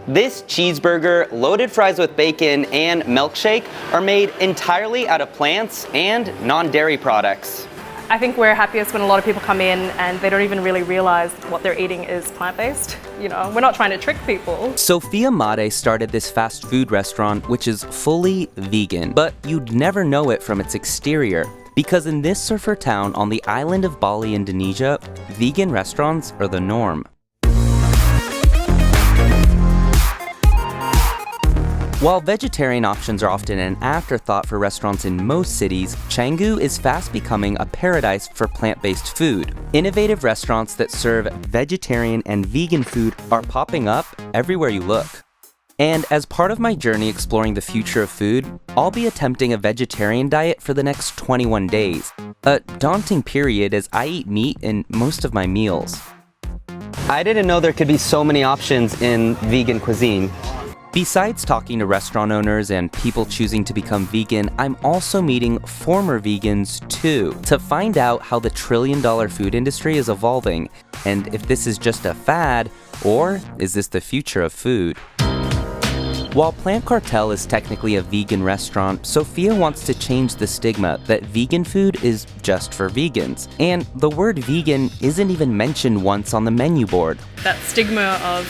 This cheeseburger, loaded fries with bacon, and milkshake are made entirely out of plants and non-dairy products. I think we're happiest when a lot of people come in and they don't even really realize what they're eating is plant-based. You know, we're not trying to trick people. Sophia Made started this fast food restaurant, which is fully vegan, but you'd never know it from its exterior. Because in this surfer town on the island of Bali, Indonesia, vegan restaurants are the norm. While vegetarian options are often an afterthought for restaurants in most cities, Canggu is fast becoming a paradise for plant-based food. Innovative restaurants that serve vegetarian and vegan food are popping up everywhere you look. And as part of my journey exploring the future of food, I'll be attempting a vegetarian diet for the next 21 days. A daunting period as I eat meat in most of my meals. I didn't know there could be so many options in vegan cuisine. Besides talking to restaurant owners and people choosing to become vegan, I'm also meeting former vegans too, to find out how the trillion-dollar food industry is evolving, and if this is just a fad, or is this the future of food? While Plant Cartel is technically a vegan restaurant, Sophia wants to change the stigma that vegan food is just for vegans, and the word vegan isn't even mentioned once on the menu board. That stigma of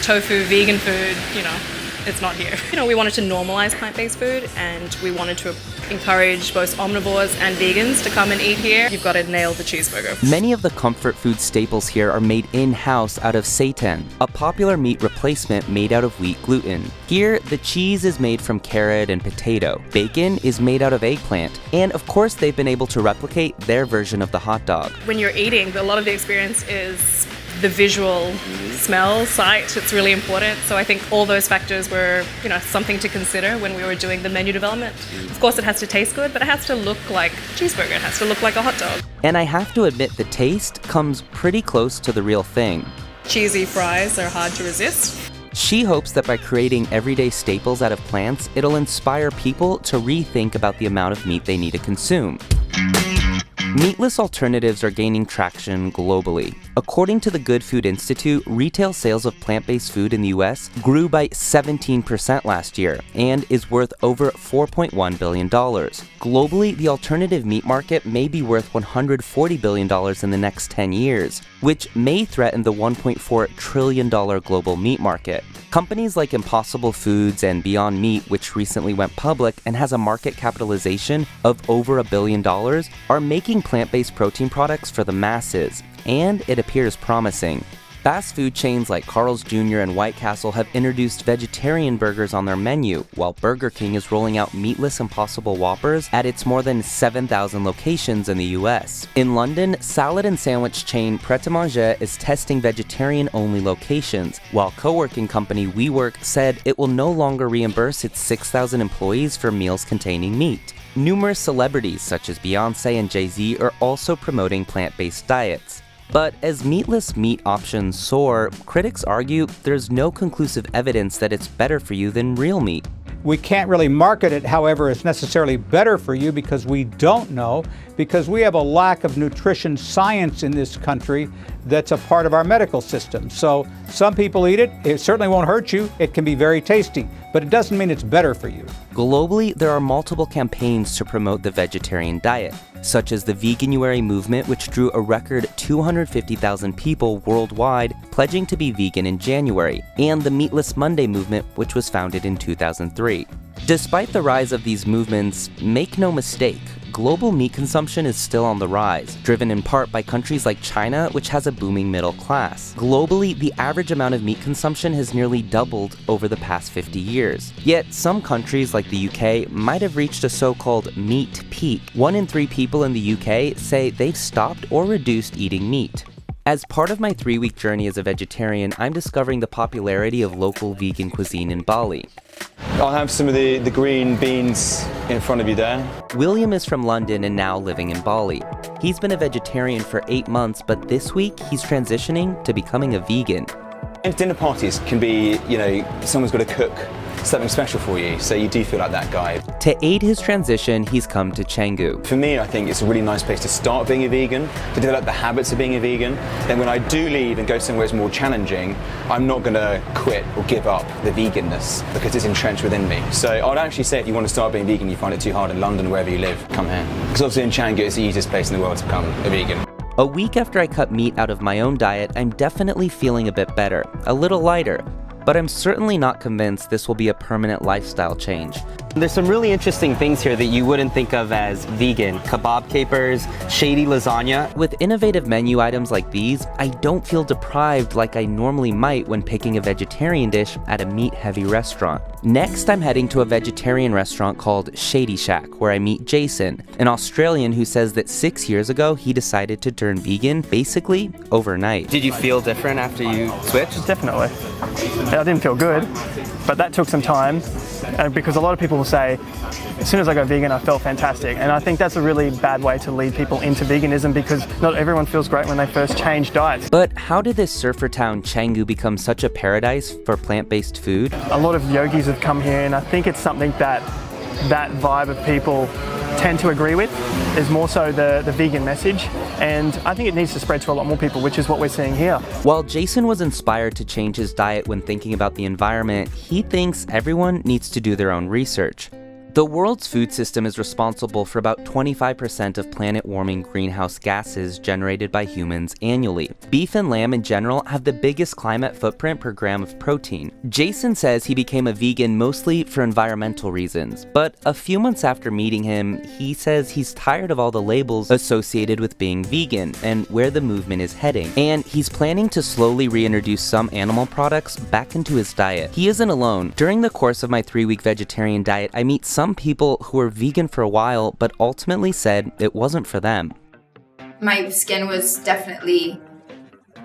tofu, vegan food, you know, it's not here. You know, we wanted to normalize plant-based food and we wanted to encourage both omnivores and vegans to come and eat here. You've got to nail the cheeseburger. Many of the comfort food staples here are made in-house out of seitan, a popular meat replacement made out of wheat gluten. Here, the cheese is made from carrot and potato. Bacon is made out of eggplant. And of course, they've been able to replicate their version of the hot dog. When you're eating, a lot of the experience is the visual smell, sight. It's really important. So I think all those factors were, you know, something to consider when we were doing the menu development. Of course, it has to taste good, but it has to look like a cheeseburger. It has to look like a hot dog. And I have to admit, the taste comes pretty close to the real thing. Cheesy fries are hard to resist. She hopes that by creating everyday staples out of plants, it'll inspire people to rethink about the amount of meat they need to consume. Meatless alternatives are gaining traction globally. According to the Good Food Institute, retail sales of plant-based food in the US grew by 17% last year and is worth over $4.1 billion. Globally, the alternative meat market may be worth $140 billion in the next 10 years, which may threaten the $1.4 trillion global meat market. Companies like Impossible Foods and Beyond Meat, which recently went public and has a market capitalization of over $1 billion, are making plant-based protein products for the masses, and it appears promising. Fast food chains like Carl's Jr. and White Castle have introduced vegetarian burgers on their menu, while Burger King is rolling out meatless Impossible Whoppers at its more than 7,000 locations in the US. In London, salad and sandwich chain Pret A Manger is testing vegetarian-only locations, while co-working company WeWork said it will no longer reimburse its 6,000 employees for meals containing meat. Numerous celebrities such as Beyoncé and Jay-Z are also promoting plant-based diets. But as meatless meat options soar, critics argue there's no conclusive evidence that it's better for you than real meat. We can't really market it, however, as necessarily better for you because we don't know, because we have a lack of nutrition science in this country that's a part of our medical system. So some people eat it, it certainly won't hurt you, it can be very tasty, but it doesn't mean it's better for you. Globally, there are multiple campaigns to promote the vegetarian diet, such as the Veganuary movement, which drew a record 250,000 people worldwide pledging to be vegan in January, and the Meatless Monday movement, which was founded in 2003. Despite the rise of these movements, make no mistake, global meat consumption is still on the rise, driven in part by countries like China, which has a booming middle class. Globally, the average amount of meat consumption has nearly doubled over the past 50 years. Yet, some countries like the UK might have reached a so-called meat peak. 1 in 3 people in the UK say they've stopped or reduced eating meat. As part of my 3-week journey as a vegetarian, I'm discovering the popularity of local vegan cuisine in Bali. I'll have some of the green beans in front of you there. William is from London and now living in Bali. He's been a vegetarian for 8 months, but this week he's transitioning to becoming a vegan. And dinner parties can be, you know, someone's got to cook something special for you, so you do feel like that guy. To aid his transition, he's come to Canggu. For me, I think it's a really nice place to start being a vegan, to develop the habits of being a vegan. Then when I do leave and go somewhere that's more challenging, I'm not going to quit or give up the veganness because it's entrenched within me. So I'd actually say if you want to start being vegan, you find it too hard in London, wherever you live, come here. Because obviously in Canggu, it's the easiest place in the world to become a vegan. A week after I cut meat out of my own diet, I'm definitely feeling a bit better, a little lighter, but I'm certainly not convinced this will be a permanent lifestyle change. There's some really interesting things here that you wouldn't think of as vegan. Kebab capers, shady lasagna. With innovative menu items like these, I don't feel deprived like I normally might when picking a vegetarian dish at a meat-heavy restaurant. Next, I'm heading to a vegetarian restaurant called Shady Shack, where I meet Jason, an Australian who says that 6 years ago he decided to turn vegan basically overnight. Did you feel different after you switched? Definitely. I didn't feel good, but that took some time because a lot of people will say, as soon as I go vegan, I felt fantastic. And I think that's a really bad way to lead people into veganism because not everyone feels great when they first change diets. But how did this surfer town Canggu become such a paradise for plant-based food? A lot of yogis have come here, and I think it's something that vibe of people tend to agree with, is more so the vegan message, and I think it needs to spread to a lot more people, which is what we're seeing here. While Jason was inspired to change his diet when thinking about the environment, he thinks everyone needs to do their own research. The world's food system is responsible for about 25% of planet-warming greenhouse gases generated by humans annually. Beef and lamb in general have the biggest climate footprint per gram of protein. Jason says he became a vegan mostly for environmental reasons, but a few months after meeting him, he says he's tired of all the labels associated with being vegan and where the movement is heading, and he's planning to slowly reintroduce some animal products back into his diet. He isn't alone. During the course of my 3-week vegetarian diet, I meet some people who were vegan for a while but ultimately said it wasn't for them. My skin was definitely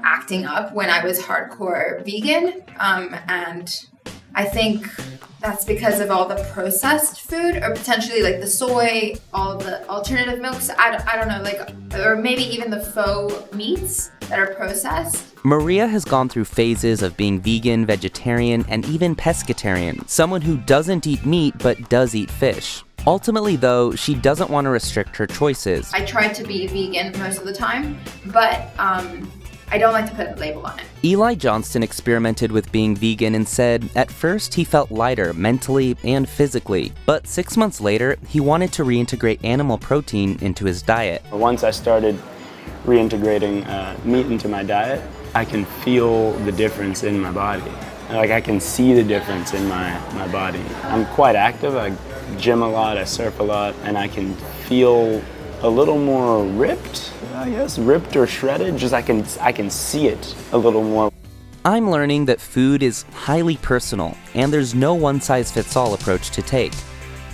acting up when I was hardcore vegan, and I think that's because of all the processed food, or potentially like the soy, all of the alternative milks, I don't know, like, or maybe even the faux meats that are processed. Maria has gone through phases of being vegan, vegetarian, and even pescatarian, someone who doesn't eat meat but does eat fish. Ultimately, though, she doesn't want to restrict her choices. I try to be vegan most of the time, but I don't like to put a label on it. Eli Johnston experimented with being vegan and said at first he felt lighter mentally and physically, but 6 months later, he wanted to reintegrate animal protein into his diet. Once I started reintegrating meat into my diet, I can feel the difference in my body. Like, I can see the difference in my body. I'm quite active. I gym a lot, I surf a lot, and I can feel a little more ripped, I guess, ripped or shredded. Just I can see it a little more. I'm learning that food is highly personal, and there's no one-size-fits-all approach to take.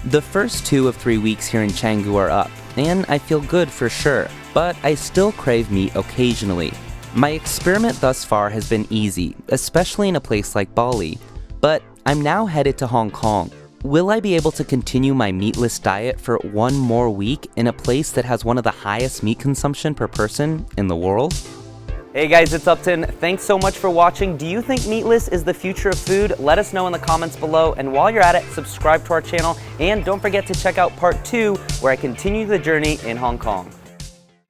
The first 2 of 3 weeks here in Canggu are up, and I feel good for sure, but I still crave meat occasionally. My experiment thus far has been easy, especially in a place like Bali, but I'm now headed to Hong Kong. Will I be able to continue my meatless diet for 1 more week in a place that has one of the highest meat consumption per person in the world? Hey guys, it's Uptin. Thanks so much for watching. Do you think meatless is the future of food? Let us know in the comments below, and while you're at it, subscribe to our channel, and don't forget to check out part 2 where I continue the journey in Hong Kong.